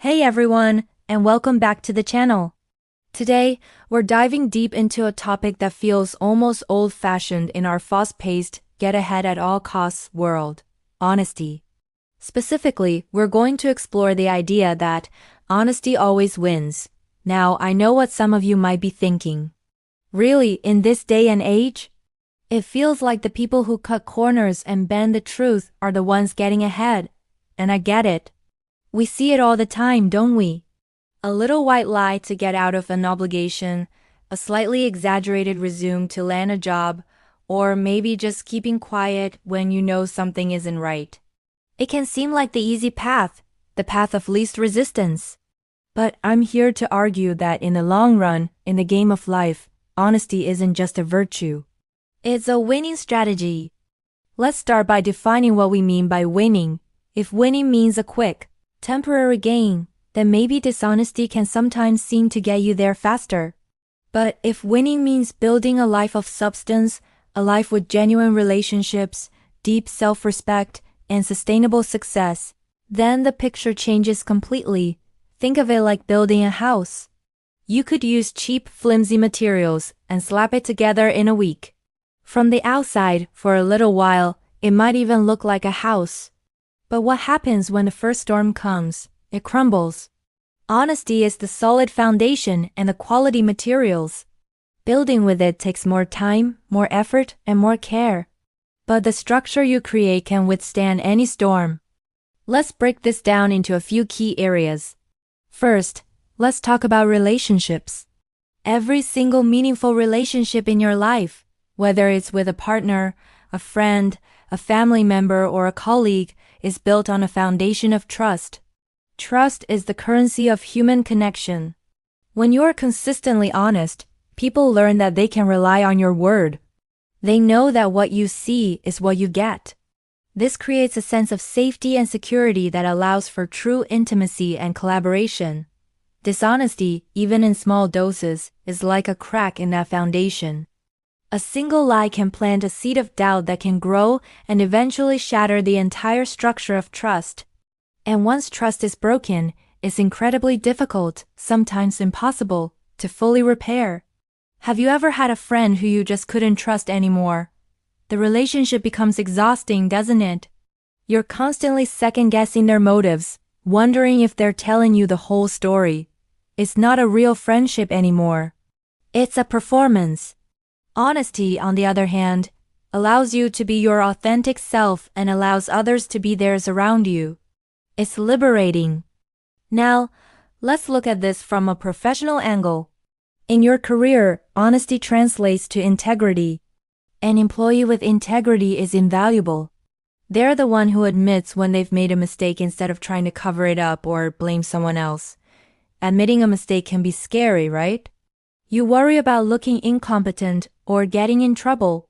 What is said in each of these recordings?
Hey everyone, and welcome back to the channel. Today, we're diving deep into a topic that feels almost old-fashioned in our fast-paced, get-ahead-at-all-costs world: honesty. Specifically, we're going to explore the idea that honesty always wins. Now, I know what some of you might be thinking. Really, in this day and age? It feels like the people who cut corners and bend the truth are the ones getting ahead. And I get it. We see it all the time, don't we? A little white lie to get out of an obligation, a slightly exaggerated resume to land a job, or maybe just keeping quiet when you know something isn't right. It can seem like the easy path, the path of least resistance. But I'm here to argue that in the long run, in the game of life, honesty isn't just a virtue. It's a winning strategy. Let's start by defining what we mean by winning. If winning means a quick, temporary gain, then maybe dishonesty can sometimes seem to get you there faster. But if winning means building a life of substance, a life with genuine relationships, deep self-respect, and sustainable success, then the picture changes completely. Think of it like building a house. You could use cheap, flimsy materials and slap it together in a week. From the outside, for a little while, it might even look like a house. But what happens when the first storm comes? It crumbles. Honesty is the solid foundation and the quality materials. Building with it takes more time, more effort, and more care. But the structure you create can withstand any storm. Let's break this down into a few key areas. First, let's talk about relationships. Every single meaningful relationship in your life, whether it's with a partner, a friend, a family member, or a colleague, is built on a foundation of trust. Trust is the currency of human connection. When you're consistently honest, people learn that they can rely on your word. They know that what you see is what you get. This creates a sense of safety and security that allows for true intimacy and collaboration. Dishonesty, even in small doses, is like a crack in that foundation. A single lie can plant a seed of doubt that can grow and eventually shatter the entire structure of trust. And once trust is broken, it's incredibly difficult, sometimes impossible, to fully repair. Have you ever had a friend who you just couldn't trust anymore? The relationship becomes exhausting, doesn't it? You're constantly second-guessing their motives, wondering if they're telling you the whole story. It's not a real friendship anymore. It's a performance. Honesty, on the other hand, allows you to be your authentic self and allows others to be theirs around you. It's liberating. Now, let's look at this from a professional angle. In your career, honesty translates to integrity. An employee with integrity is invaluable. They're the one who admits when they've made a mistake instead of trying to cover it up or blame someone else. Admitting a mistake can be scary, right? You worry about looking incompetent or getting in trouble.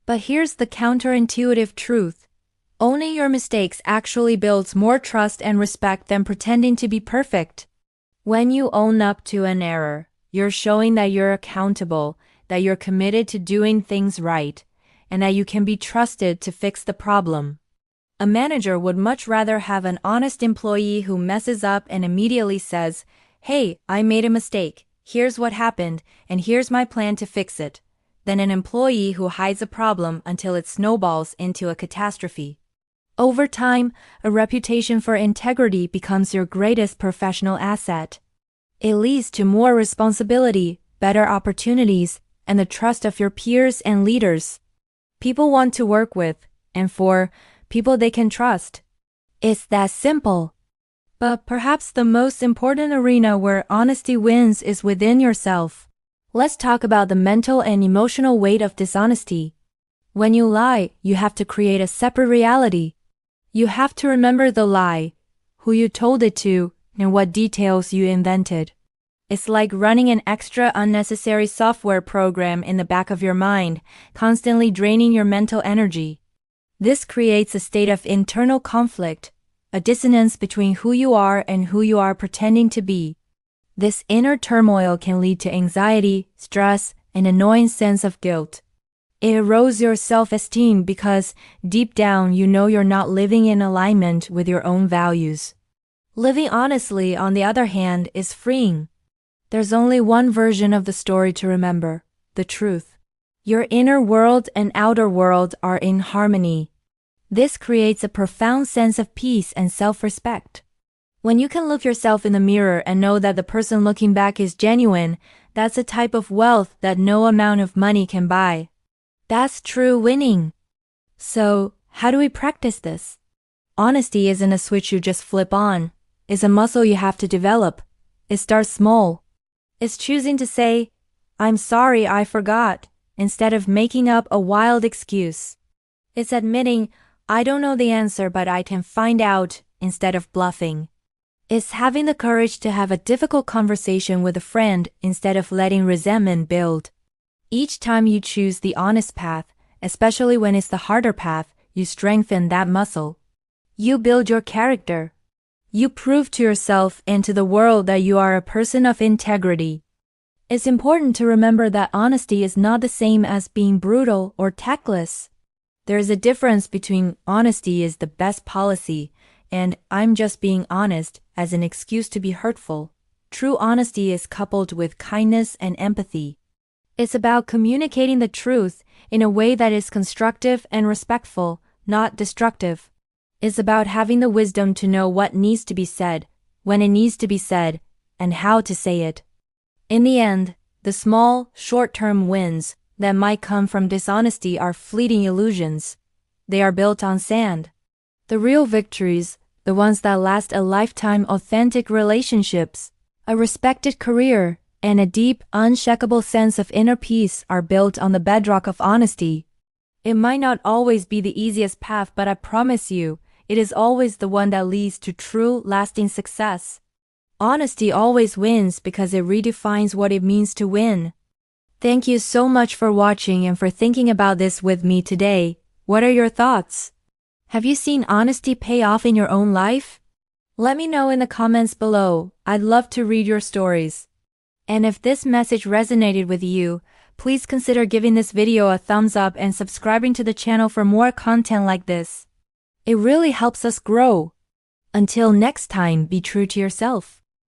But here's the counterintuitive truth. Owning your mistakes actually builds more trust and respect than pretending to be perfect. When you own up to an error, you're showing that you're accountable, that you're committed to doing things right, and that you can be trusted to fix the problem. A manager would much rather have an honest employee who messes up and immediately says, "Hey, I made a mistake. Here's what happened, and here's my plan to fix it," than an employee who hides a problem until it snowballs into a catastrophe. Over time, a reputation for integrity becomes your greatest professional asset. It leads to more responsibility, better opportunities, and the trust of your peers and leaders. People want to work with, and for, people they can trust. It's that simple. But perhaps the most important arena where honesty wins is within yourself. Let's talk about the mental and emotional weight of dishonesty. When you lie, you have to create a separate reality. You have to remember the lie, who you told it to, and what details you invented. It's like running an extra unnecessary software program in the back of your mind, constantly draining your mental energy. This creates a state of internal conflict, a dissonance between who you are and who you are pretending to be. This inner turmoil can lead to anxiety, stress, and an annoying sense of guilt. It erodes your self-esteem because, deep down, you know you're not living in alignment with your own values. Living honestly, on the other hand, is freeing. There's only one version of the story to remember: the truth. Your inner world and outer world are in harmony. This creates a profound sense of peace and self-respect. When you can look yourself in the mirror and know that the person looking back is genuine, that's a type of wealth that no amount of money can buy. That's true winning. So, how do we practice this? Honesty isn't a switch you just flip on. It's a muscle you have to develop. It starts small. It's choosing to say, "I'm sorry, I forgot," instead of making up a wild excuse. It's admitting, "I don't know the answer, but I can find out," instead of bluffing. It's having the courage to have a difficult conversation with a friend instead of letting resentment build. Each time you choose the honest path, especially when it's the harder path, you strengthen that muscle. You build your character. You prove to yourself and to the world that you are a person of integrity. It's important to remember that honesty is not the same as being brutal or tactless. There is a difference between "honesty is the best policy" and "I'm just being honest" as an excuse to be hurtful. True honesty is coupled with kindness and empathy. It's about communicating the truth in a way that is constructive and respectful, not destructive. It's about having the wisdom to know what needs to be said, when it needs to be said, and how to say it. In the end, the small, short-term wins that might come from dishonesty are fleeting illusions. They are built on sand. The real victories, the ones that last a lifetime, authentic relationships, a respected career, and a deep, unshakable sense of inner peace, are built on the bedrock of honesty. It might not always be the easiest path, but I promise you, it is always the one that leads to true, lasting success. Honesty always wins because it redefines what it means to win. Thank you so much for watching and for thinking about this with me today. What are your thoughts? Have you seen honesty pay off in your own life? Let me know in the comments below. I'd love to read your stories. And if this message resonated with you, please consider giving this video a thumbs up and subscribing to the channel for more content like this. It really helps us grow. Until next time, be true to yourself.